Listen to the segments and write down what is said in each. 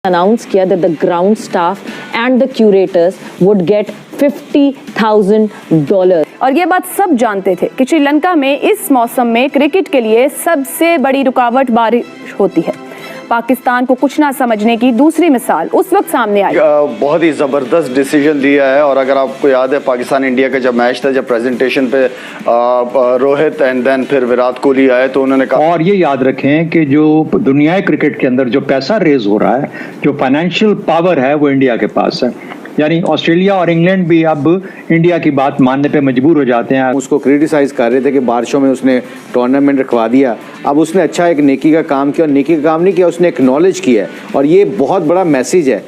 announced किया that the ground staff and the curators would get $50,000. और ये बात सब जानते थे कि श्रीलंका में इस मौसम में क्रिकेट के लिए सबसे बड़ी रुकावट बारिश होती है। पाकिस्तान को कुछ ना समझने की दूसरी मिसाल उस वक्त सामने आई। बहुत ही ज़बरदस्त डिसीजन लिया है। और अगर आपको याद है पाकिस्तान इंडिया का जब मैच था, जब प्रेजेंटेशन पे रोहित एंड देन फिर विराट कोहली आए तो उन्होंने कहा, और ये याद रखें कि जो दुनियाई क्रिकेट के अंदर जो पैसा रेज हो रहा है, जो फाइनेंशियल पावर है, वो इंडिया के पास है। यानी ऑस्ट्रेलिया और इंग्लैंड भी अब इंडिया की बात मानने पे मजबूर हो जाते हैं। उसको क्रिटिसाइज कर रहे थे कि बारिशों में उसने टूर्नामेंट रखवा दिया। अब उसने अच्छा एक नेकी का काम किया, और नेकी का काम नहीं किया, उसने एक्नॉलेज किया है। और ये बहुत बड़ा मैसेज है।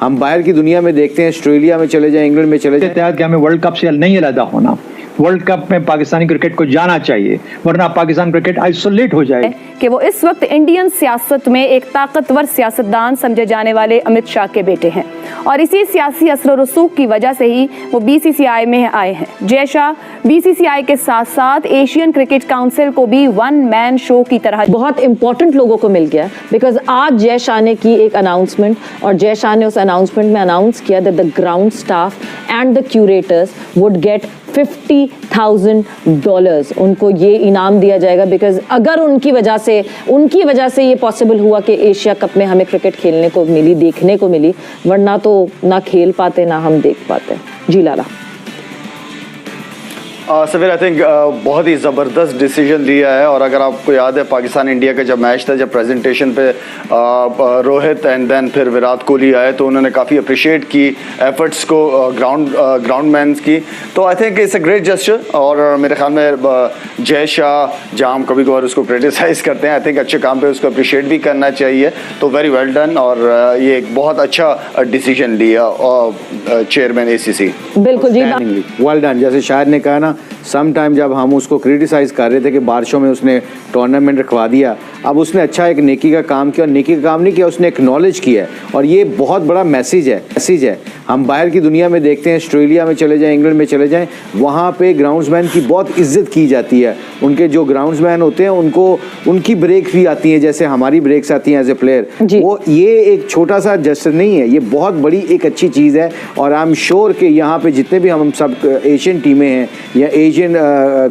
हम बाहर की दुनिया में देखते हैं, ऑस्ट्रेलिया में चले जाएं, इंग्लैंड में चले जाएं, कि हमें वर्ल्ड कप से नहीं अलग होना, वर्ल्ड कप में पाकिस्तानी क्रिकेट को जाना चाहिए, वरना पाकिस्तान क्रिकेट आइसोलेट हो जाए। कि वो इस वक्त इंडियन सियासत में एक ताकतवर सियासतदान समझे जाने वाले अमित शाह के बेटे हैं, और इसी सियासी असर रसूख की वजह से ही वो बीसीसीआई में आए हैं। जय शाह बीसीसीआई के साथ साथ एशियन क्रिकेट काउंसिल को भी वन मैन शो की तरह बहुत इंपॉर्टेंट लोगों को मिल गया, बिकॉज आज जय शाह ने की एक अनाउंसमेंट, और जय शाह ने उस अनाउंसमेंट में अनाउंस किया that the ground staff and the curators would get $50,000। उनको ये इनाम दिया जाएगा, बिकॉज अगर उनकी वजह से ये पॉसिबल हुआ कि एशिया कप में हमें क्रिकेट खेलने को मिली, देखने को मिली, वरना तो ना खेल पाते ना हम देख पाते। जी लाला। सफीर, आई थिंक बहुत ही ज़बरदस्त डिसीजन लिया है। और अगर आपको याद है पाकिस्तान इंडिया का जब मैच था, जब प्रेजेंटेशन पे रोहित एंड देन फिर विराट कोहली आए तो उन्होंने काफ़ी अप्रिशिएट की एफर्ट्स को, ग्राउंड मैन की। तो I think it's a great gesture. और मेरे ख्याल में जय शाह, जहाँ हम कभी कभार उसको क्रिटिसाइज करते हैं, आई थिंक अच्छे काम पे उसको अप्रिशिएट भी करना चाहिए। तो वेरी वेल डन। और ये एक बहुत अच्छा डिसीजन लिया चेयरमैन ACC। बिल्कुल जी, वेल डन। जैसे शायद ने कहा ना, सम टाइम जब हम उसको क्रिटिसाइज कर रहे थे कि बारिशों में उसने टूर्नामेंट रखवा दिया, अब उसने अच्छा एक नेकी का काम किया, और नेकी का काम नहीं किया, उसने एक्नॉलेज किया है। और ये बहुत बड़ा मैसेज है। हम बाहर की दुनिया में देखते हैं, ऑस्ट्रेलिया में चले जाएं, इंग्लैंड में चले जाएं, वहाँ पे ग्राउंड्समैन की बहुत इज्जत की जाती है। उनके जो ग्राउंड्समैन होते हैं उनकी ब्रेक भी आती है, जैसे हमारी ब्रेक्स आती हैं एज ए प्लेयर। वो ये एक छोटा सा जस्टिस नहीं है, ये बहुत बड़ी एक अच्छी चीज़ है। और आई एम श्योर कि यहाँ पे जितने भी हम सब एशियन टीमें हैं या एशियन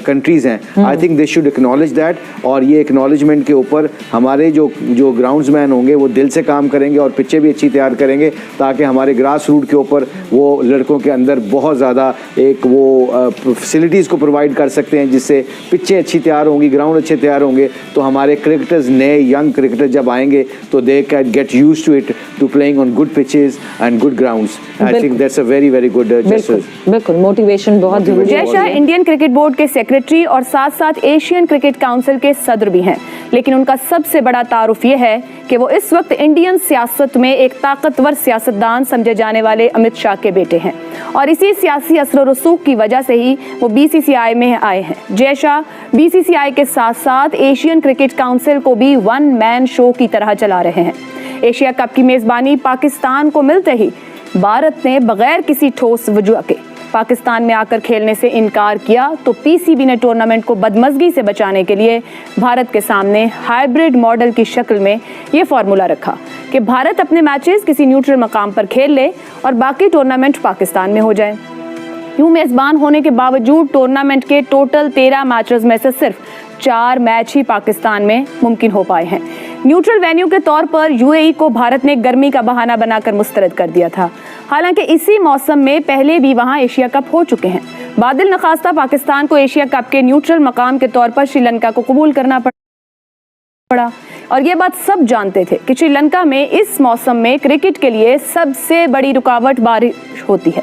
कंट्रीज हैं, I think they should acknowledge that. और ये एक्नॉलेजमेंट के ऊपर हमारे जो ग्राउंड्समैन होंगे वो दिल से काम करेंगे, और पिच्चें भी अच्छी तैयार करेंगे, ताकि हमारे ग्रास रूट के ऊपर वो लड़कों के अंदर बहुत ज़्यादा एक वो फैसिलिटीज़ को प्रोवाइड कर सकते हैं, जिससे पिच्चें अच्छी तैयार होंगी, ग्राउंड अच्छे तैयार होंगे। तो हमारे क्रिकेटर्स, नए यंग क्रिकेटर जब आएंगे तो they can get used to it, to playing on good pitches and good grounds. I think that's a very very good gesture. बिल्कुल, मोटिवेशन बहुत जरूरी है। Jay Shah Indian cricket board के सेक्रेटरी और साथ साथ एशियन क्रिकेट काउंसिल के सदर भी हैं, लेकिन उनका सबसे बड़ा तारुफ यह है कि वो इस वक्त इंडियन सियासत में एक ताकतवर सियासतदान समझे जाने वाले अमित शाह के बेटे हैं, और इसी सियासी असर रसूख की वजह से ही वो बीसीसीआई में आए हैं। जय शाह बीसीसीआई के साथ साथ एशियन क्रिकेट काउंसिल को भी वन मैन शो की तरह चला रहे हैं। एशिया कप की मेजबानी पाकिस्तान को मिलते ही भारत ने बगैर किसी ठोस वजह के पाकिस्तान में आकर खेलने से इनकार किया, तो पीसीबी ने टूर्नामेंट को बदमज़गी से बचाने के लिए भारत के सामने हाइब्रिड मॉडल की शक्ल में ये फार्मूला रखा कि भारत अपने मैचेस किसी न्यूट्रल मकाम पर खेल ले और बाकी टूर्नामेंट पाकिस्तान में हो जाए। यूं मेज़बान होने के बावजूद टूर्नामेंट के टोटल 13 मैचेस में से सिर्फ 4 मैच ही पाकिस्तान में मुमकिन हो पाए हैं। न्यूट्रल वेन्यू के तौर पर यूएई को भारत ने गर्मी का बहाना बनाकर मुस्तरद कर दिया था। हालांकि इसी मौसम में पहले भी वहां एशिया कप हो चुके हैं। बादल नखास्ता पाकिस्तान को एशिया कप के न्यूट्रल मकाम के तौर पर श्रीलंका को कबूल करना पड़ा, और ये बात सब जानते थे कि श्रीलंका में इस मौसम में क्रिकेट के लिए सबसे बड़ी रुकावट बारिश होती है।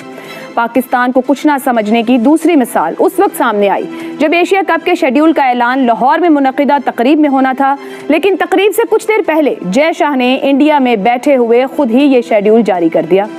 पाकिस्तान को कुछ ना समझने की दूसरी मिसाल उस वक्त सामने आई जब एशिया कप के शेड्यूल का ऐलान लाहौर में मुनक़िदा तकरीब में होना था, लेकिन तकरीब से कुछ देर पहले जय शाह ने इंडिया में बैठे हुए खुद ही ये शेड्यूल जारी कर दिया।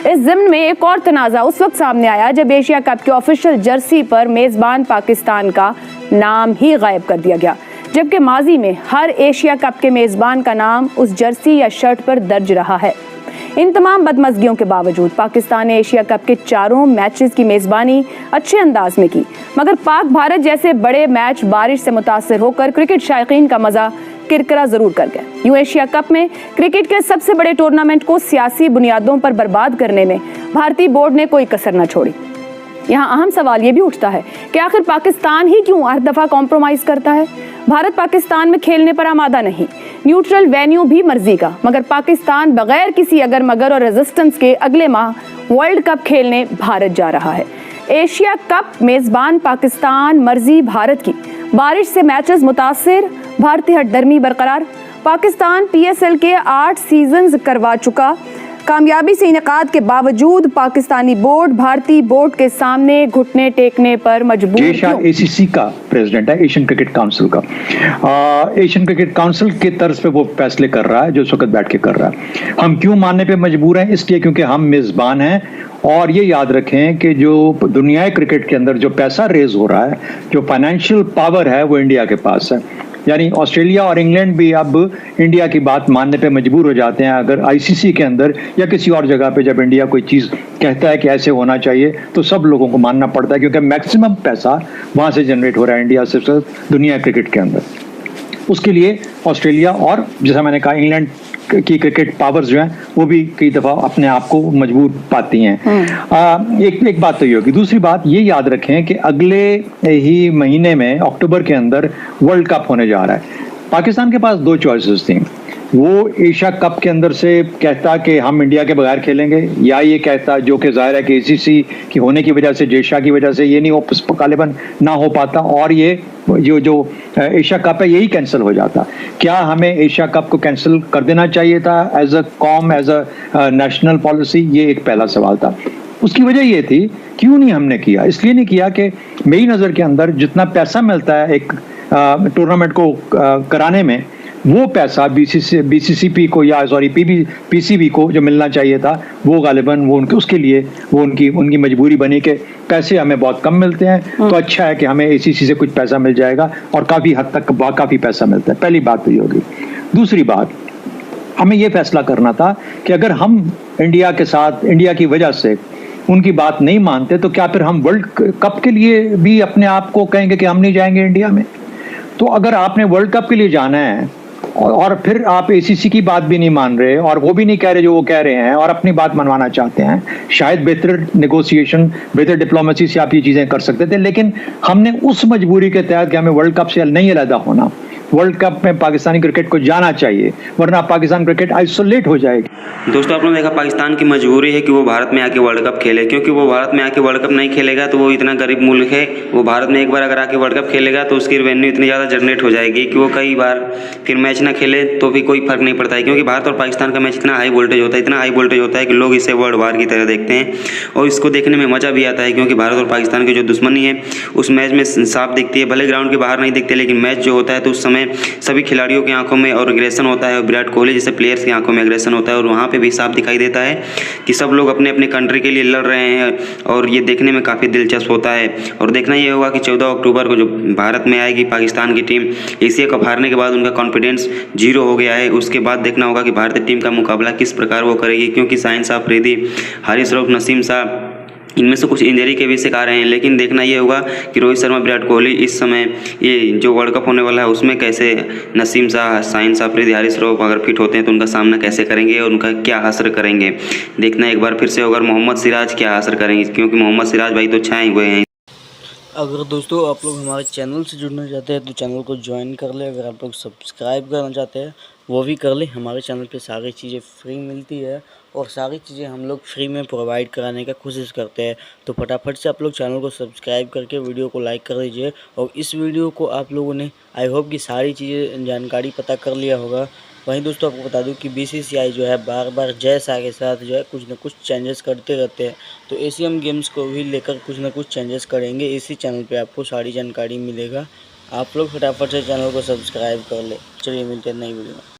इस ज़िम्न में एक और तनाज़ा उस वक्त सामने आया जब एशिया कप के ऑफिशियल जर्सी पर मेज़बान पाकिस्तान का नाम ही गायब कर दिया गया, जबकि माजी में हर एशिया कप के मेज़बान का नाम उस जर्सी या शर्ट पर दर्ज रहा है। इन तमाम बदमज़गियों के बावजूद पाकिस्तान ने एशिया कप के 4 मैचेस की मेज़बानी अच्छे अंदाज में की, मगर पाक भारत जैसे बड़े मैच बारिश से मुतासर होकर क्रिकेट शायकीन का मज़ा किरकिरा जरूर कर गए। यूं एशिया कप में क्रिकेट के सबसे बड़े टूर्नामेंट को सियासी बुनियादों पर बर्बाद करने में भारतीय बोर्ड ने कोई कसर न छोड़ी। यहाँ अहम सवाल ये भी उठता है कि आखिर पाकिस्तान ही क्यों हर दफा कॉम्प्रोमाइज करता है। भारत पाकिस्तान में खेलने पर आमादा नहीं, न्यूट्रल वेन्यू भी मर्जी का, मगर पाकिस्तान बगैर किसी अगर मगर और रेजिस्टेंस के अगले माह वर्ल्ड कप खेलने भारत जा रहा है। एशिया कप मेजबान पाकिस्तान, मर्जी भारत की, बारिश से मैचेस मुतासिर, भारतीय हठधर्मी बरकरार। पाकिस्तान PSL के 8 सीजन करवा चुका, कामयाबी से इनेकाद के बावजूद पाकिस्तानी बोर्ड भारतीय बोर्ड के सामने घुटने टेकने पर मजबूर क्यों? ACC का प्रेसिडेंट है, एशियन क्रिकेट काउंसिल का। एशियन क्रिकेट काउंसिल के तर्ज पे वो फैसले कर रहा है जो इस वक्त बैठ के कर रहा है। हम क्यों मानने पे मजबूर हैं? इसलिए क्योंकि हम मेजबान हैं, और ये याद रखें कि जो दुनिया क्रिकेट के अंदर जो पैसा रेज हो रहा है, जो फाइनेंशियल पावर है, वो इंडिया के पास है। यानी ऑस्ट्रेलिया और इंग्लैंड भी अब इंडिया की बात मानने पे मजबूर हो जाते हैं। अगर ICC के अंदर या किसी और जगह पे जब इंडिया कोई चीज़ कहता है कि ऐसे होना चाहिए, तो सब लोगों को मानना पड़ता है, क्योंकि मैक्सिमम पैसा वहाँ से जनरेट हो रहा है इंडिया से दुनिया क्रिकेट के अंदर। उसके लिए ऑस्ट्रेलिया और जैसा मैंने कहा इंग्लैंड की क्रिकेट पावर्स जो हैं वो भी कई दफ़ा अपने आप को मजबूर पाती हैं। एक बात तो ये होगी। दूसरी बात ये याद रखें कि अगले ही महीने में अक्टूबर के अंदर वर्ल्ड कप होने जा रहा है। पाकिस्तान के पास 2 चॉइसेस थी। वो एशिया कप के अंदर से कहता कि हम इंडिया के बगैर खेलेंगे, या ये कहता, जो कि जाहिर है कि ACC की होने की वजह से, जेशा की वजह से ये नहीं हो गालिबन ना हो पाता, और ये जो एशिया कप है यही कैंसिल हो जाता। क्या हमें एशिया कप को कैंसिल कर देना चाहिए था as a com, as a national policy? ये एक पहला सवाल था। उसकी वजह ये थी, क्यों नहीं हमने किया? इसलिए नहीं किया कि मेरी नज़र के अंदर जितना पैसा मिलता है एक टूर्नामेंट को कराने में, वो पैसा BCCP को या PCB को जो मिलना चाहिए था, वो गालिबन वो उनके उसके लिए वो उनकी मजबूरी बनी कि पैसे हमें बहुत कम मिलते हैं, तो अच्छा है कि हमें ACC से कुछ पैसा मिल जाएगा, और काफ़ी हद तक काफ़ी पैसा मिलता है। पहली बात तो ये होगी। दूसरी बात, हमें ये फैसला करना था कि अगर हम इंडिया के साथ, इंडिया की वजह से उनकी बात नहीं मानते, तो क्या फिर हम वर्ल्ड कप के लिए भी अपने आप को कहेंगे कि हम नहीं जाएंगे इंडिया में? तो अगर आपने वर्ल्ड कप के लिए जाना है और फिर आप ACC की बात भी नहीं मान रहे, और वो भी नहीं कह रहे जो वो कह रहे हैं, और अपनी बात मनवाना चाहते हैं, शायद बेहतर नेगोशिएशन, बेहतर डिप्लोमेसी से आप ये चीज़ें कर सकते थे, लेकिन हमने उस मजबूरी के तहत कि हमें वर्ल्ड कप से नहीं अलहदा होना, वर्ल्ड कप में पाकिस्तानी क्रिकेट को जाना चाहिए, वरना पाकिस्तान क्रिकेट आइसोलेट हो जाएगी। दोस्तों, आपने देखा पाकिस्तान की मजबूरी है कि वो भारत में आके वर्ल्ड कप खेले, क्योंकि वो भारत में आके वर्ल्ड कप नहीं खेलेगा तो वो इतना गरीब मुल्क है, वो भारत में एक बार अगर आके वर्ल्ड कप खेलेगा तो उसकी रेवेन्यू इतनी ज़्यादा जनरेट हो जाएगी कि वो कई बार फिर मैच ना खेले तो भी कोई फर्क नहीं पड़ता है, क्योंकि भारत और पाकिस्तान का मैच इतना हाई वोल्टेज होता है, इतना हाई वोल्टेज होता है कि लोग इसे वर्ल्ड वार की तरह देखते हैं, और इसको देखने में मज़ा भी आता है, क्योंकि भारत और पाकिस्तान की जो दुश्मनी है उस मैच में साफ दिखती है। भले ग्राउंड के बाहर नहीं दिखते, लेकिन मैच जो होता है तो उस समय सभी खिलाड़ियों की आंखों में और एग्रेशन होता है, और विराट कोहली जैसे प्लेयर्स की आंखों में एग्रेशन होता है, और वहाँ पे भी साफ दिखाई देता है कि सब लोग अपने अपने कंट्री के लिए लड़ रहे हैं, और ये देखने में काफ़ी दिलचस्प होता है। और देखना ये होगा कि 14 अक्टूबर को जो भारत में आएगी पाकिस्तान की टीम, एशिया कप हारने के बाद उनका कॉन्फिडेंस 0 हो गया है। उसके बाद देखना होगा कि भारतीय टीम का मुकाबला किस प्रकार वो करेगी, क्योंकि शाहिन शाह अफरीदी, हारिस रऊफ, नसीम शाह, इनमें से कुछ इंजरी के भी शिकार हैं। लेकिन देखना ये होगा कि रोहित शर्मा, विराट कोहली इस समय ये जो वर्ल्ड कप होने वाला है उसमें कैसे नसीम शाह, शाहिन शाह अफरीदी, हारिस रऊफ अगर फिट होते हैं तो उनका सामना कैसे करेंगे और उनका क्या असर करेंगे। देखना एक बार फिर से होगा मोहम्मद सिराज क्या असर करेंगे, क्योंकि मोहम्मद सिराज भाई तो छाए हुए हैं। अगर दोस्तों आप लोग हमारे चैनल से जुड़ना चाहते हैं तो चैनल को ज्वाइन कर ले। अगर आप लोग सब्सक्राइब करना चाहते हैं वो भी कर ले। हमारे चैनल पे सारी चीज़ें फ्री मिलती है और सारी चीज़ें हम लोग फ्री में प्रोवाइड कराने का कोशिश करते हैं। तो फटाफट से आप लोग चैनल को सब्सक्राइब करके वीडियो को लाइक कर दीजिए। और इस वीडियो को आप लोगों ने आई होप कि सारी चीज़ें जानकारी पता कर लिया होगा। वहीं दोस्तों आपको बता दूं कि BCCI जो है बार बार जय शाह के साथ जो है कुछ न कुछ चेंजेस करते रहते हैं। तो एशियन गेम्स को भी लेकर कुछ न कुछ चेंजेस करेंगे। इसी चैनल पे आपको सारी जानकारी मिलेगा। आप लोग फटाफट से चैनल को सब्सक्राइब कर ले। चलिए मिलते हैं नई वीडियो में।